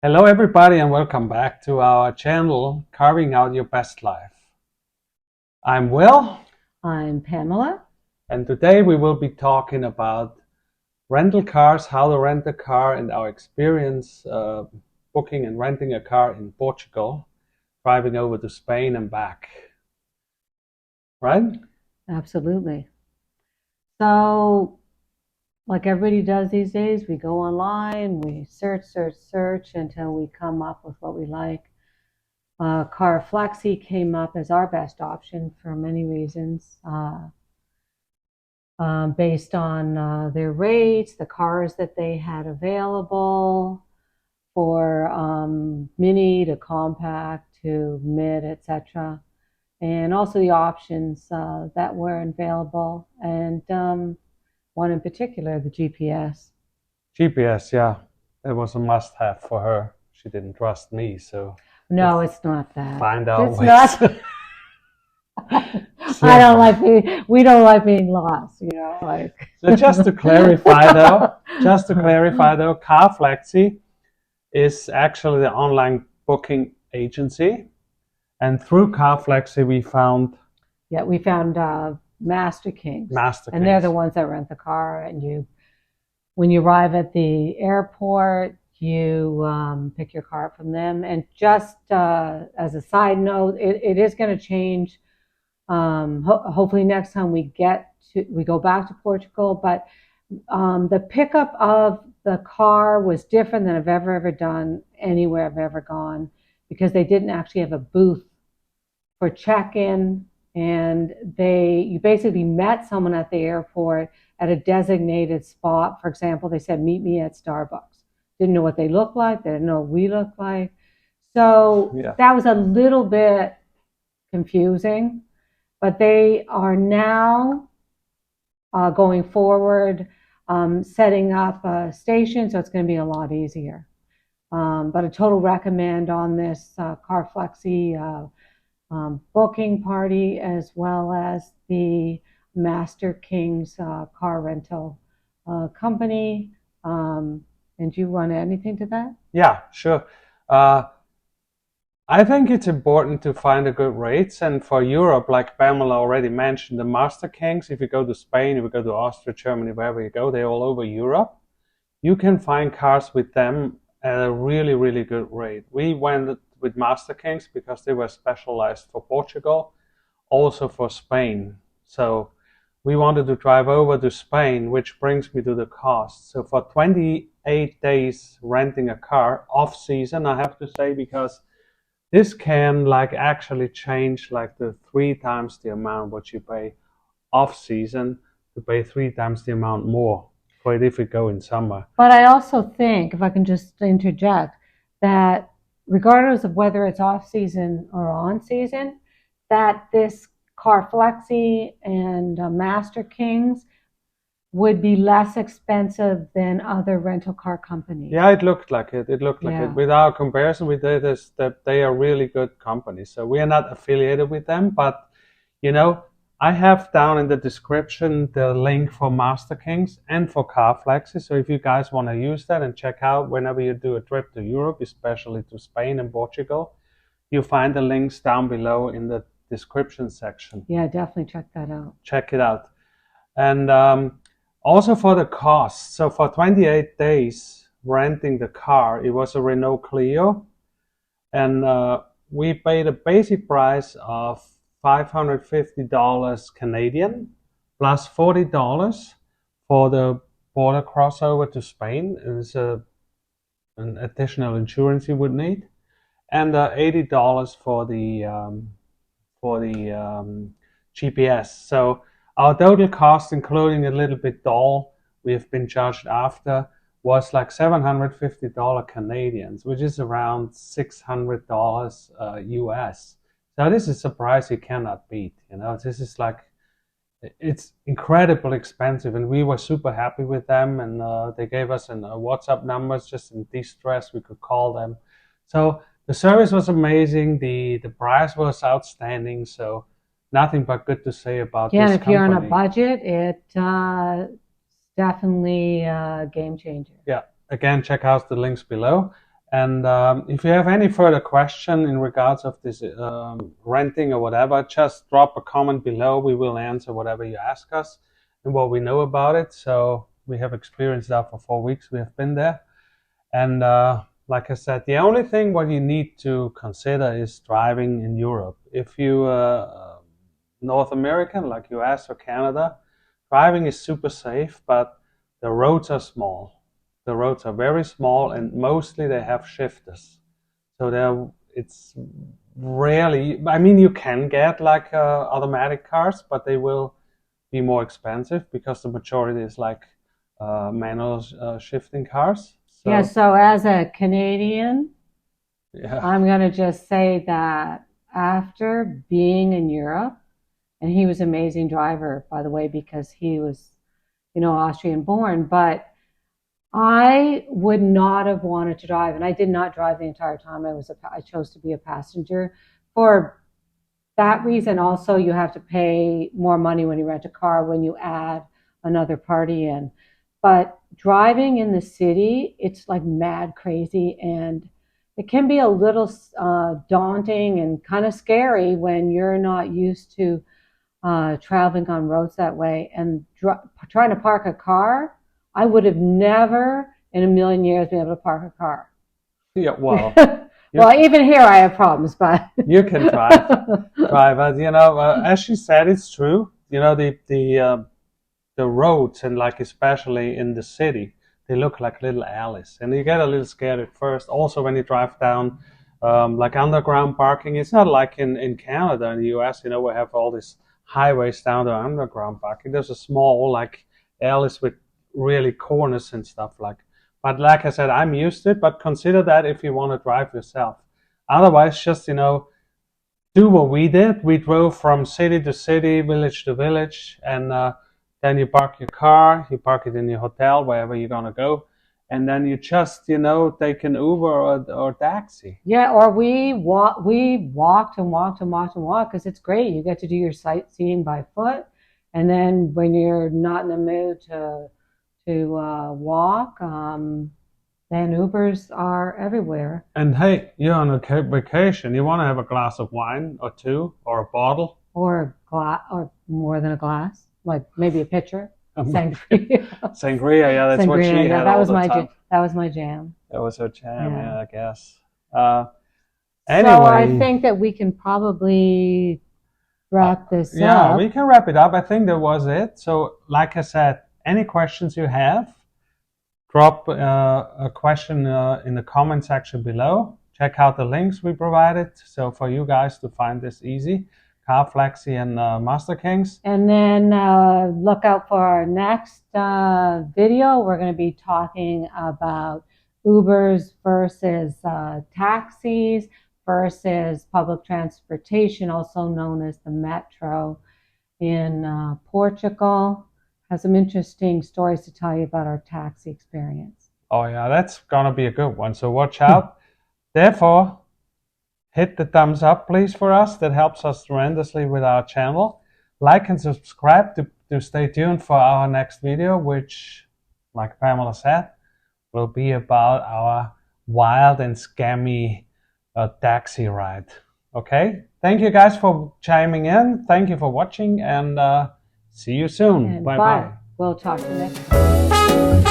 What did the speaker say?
Hello everybody and welcome back to our channel, Carving Out Your Best Life. I'm Will. I'm Pamela. And today we will be talking about rental cars, how to rent a car, and our experience booking and renting a car in Portugal, driving over to Spain and back. Right? Absolutely. So, like everybody does these days, we go online, we search until we come up with what we like. Car Flexi came up as our best option for many reasons, based on their rates, the cars that they had available for mini to compact to mid, etc. And also the options that were available, and one in particular, the GPS. GPS, yeah. It was a must-have for her. She didn't trust me, so No, it's not that. find out It's ways. not. So, I don't like being. We don't like being lost. Like. So just to clarify though, Car Flexi is actually the online booking agency, and through Car Flexi we found Master Kings. Master And Kings. they're the ones that rent the car, and when you arrive at the airport, you pick your car up from them. And just as a side note, it is going to change. Hopefully next time we go back to Portugal, but the pickup of the car was different than I've ever done anywhere I've ever gone, because they didn't actually have a booth for check-in, and you basically met someone at the airport at a designated spot. For example, they said, meet me at Starbucks. Didn't know what they looked like. They didn't know what we looked like. So That was a little bit confusing, but they are now going forward, setting up a station, so it's going to be a lot easier. But a total recommend on this Car Flexi booking party, as well as the Master Kings car rental company. And do you want to add anything to that? Yeah, sure. I think it's important to find a good rates, and for Europe, like Pamela already mentioned, the Master Kings, if you go to Spain, if you go to Austria, Germany, wherever you go, they're all over Europe. You can find cars with them at a really, really good rate. We went with Master Kings because they were specialized for Portugal, also for Spain. So we wanted to drive over to Spain, which brings me to the cost. So for 28 days renting a car off season, I have to say, because this can actually change the 3 times the amount what you pay off season to pay 3 times the amount more for it if you go in summer. But I also think, if I can just interject, that regardless of whether it's off season or on season, that this Car Flexi and Master Kings would be less expensive than other rental car companies. Yeah, it looked like it. It looked like it. With our comparison with it, is that they are really good companies. So we are not affiliated with them, but I have down in the description the link for Master Kings and for Car Flexi. So if you guys want to use that and check out whenever you do a trip to Europe, especially to Spain and Portugal, you find the links down below in the description section. Yeah, definitely check that out. Check it out. And also for the cost. So for 28 days renting the car, it was a Renault Clio, and we paid a basic price of $550 Canadian plus $40 for the border crossover to Spain. It's an additional insurance you would need, and $80 for the GPS. So our total cost, including a little bit toll we have been charged after, was like $750 Canadians, which is around $600 US. So this is a price you cannot beat. This is it's incredibly expensive, and we were super happy with them, and they gave us WhatsApp numbers just in distress. We could call them. So the service was amazing. The price was outstanding. So nothing but good to say about this company. Yeah, if you're on a budget, it's definitely a game changer. Yeah, again, check out the links below. And if you have any further question in regards of this renting or whatever, just drop a comment below. We will answer whatever you ask us and what we know about it. So we have experienced that for 4 weeks. We have been there. And like I said, the only thing what you need to consider is driving in Europe. If you North American, like US or Canada, driving is super safe, but the roads are small. The roads are very small, and mostly they have shifters. So it's rarely, I mean, you can get like automatic cars, but they will be more expensive because the majority is like manual shifting cars. So, Yeah, so as a Canadian, yeah. I'm going to just say that after being in Europe, and he was an amazing driver, by the way, because he was, Austrian born, but I would not have wanted to drive, and I did not drive the entire time. I chose to be a passenger. For that reason, also, you have to pay more money when you rent a car when you add another party in. But driving in the city, it's like mad crazy, and it can be a little daunting and kind of scary when you're not used to traveling on roads that way. And trying to park a car, I would have never in a million years been able to park a car. Yeah, well, well, even here I have problems, but you can drive. But as she said, it's true. The roads, and like especially in the city, they look like little alleys, and you get a little scared at first. Also, when you drive down like underground parking, it's not like in Canada and the US. We have all these highways down to underground parking. There's a small like alleys with really corners and stuff like. But like I said, I'm used to it. But consider that if you want to drive yourself. Otherwise, just do what we did. We drove from city to city, village to village, and then you park your car, you park it in your hotel, wherever you're gonna go, and then you just take an Uber or taxi. Yeah, or we walked because it's great. You get to do your sightseeing by foot, and then when you're not in the mood to walk, then Ubers are everywhere. And hey, you're on a vacation. You want to have a glass of wine or two, or a bottle, or a glass, or more than a glass, like maybe a pitcher. Sangria. Sangria, yeah, that's what she had. That was my jam. That was my jam. That was her jam, yeah I guess. Anyway, so I think that we can probably wrap this up. Yeah, we can wrap it up. I think that was it. So, like I said, any questions you have, drop a question in the comment section below. Check out the links we provided, so for you guys to find this easy. Car Flexi and Master Kings. And then look out for our next video. We're going to be talking about Ubers versus taxis versus public transportation, also known as the metro in Portugal. Has some interesting stories to tell you about our taxi experience. Oh yeah, that's going to be a good one. So watch out. Therefore, hit the thumbs up, please, for us. That helps us tremendously with our channel. Like and subscribe to stay tuned for our next video, which, like Pamela said, will be about our wild and scammy taxi ride. Okay? Thank you guys for chiming in. Thank you for watching, and see you soon. Bye-bye. We'll talk to you next time.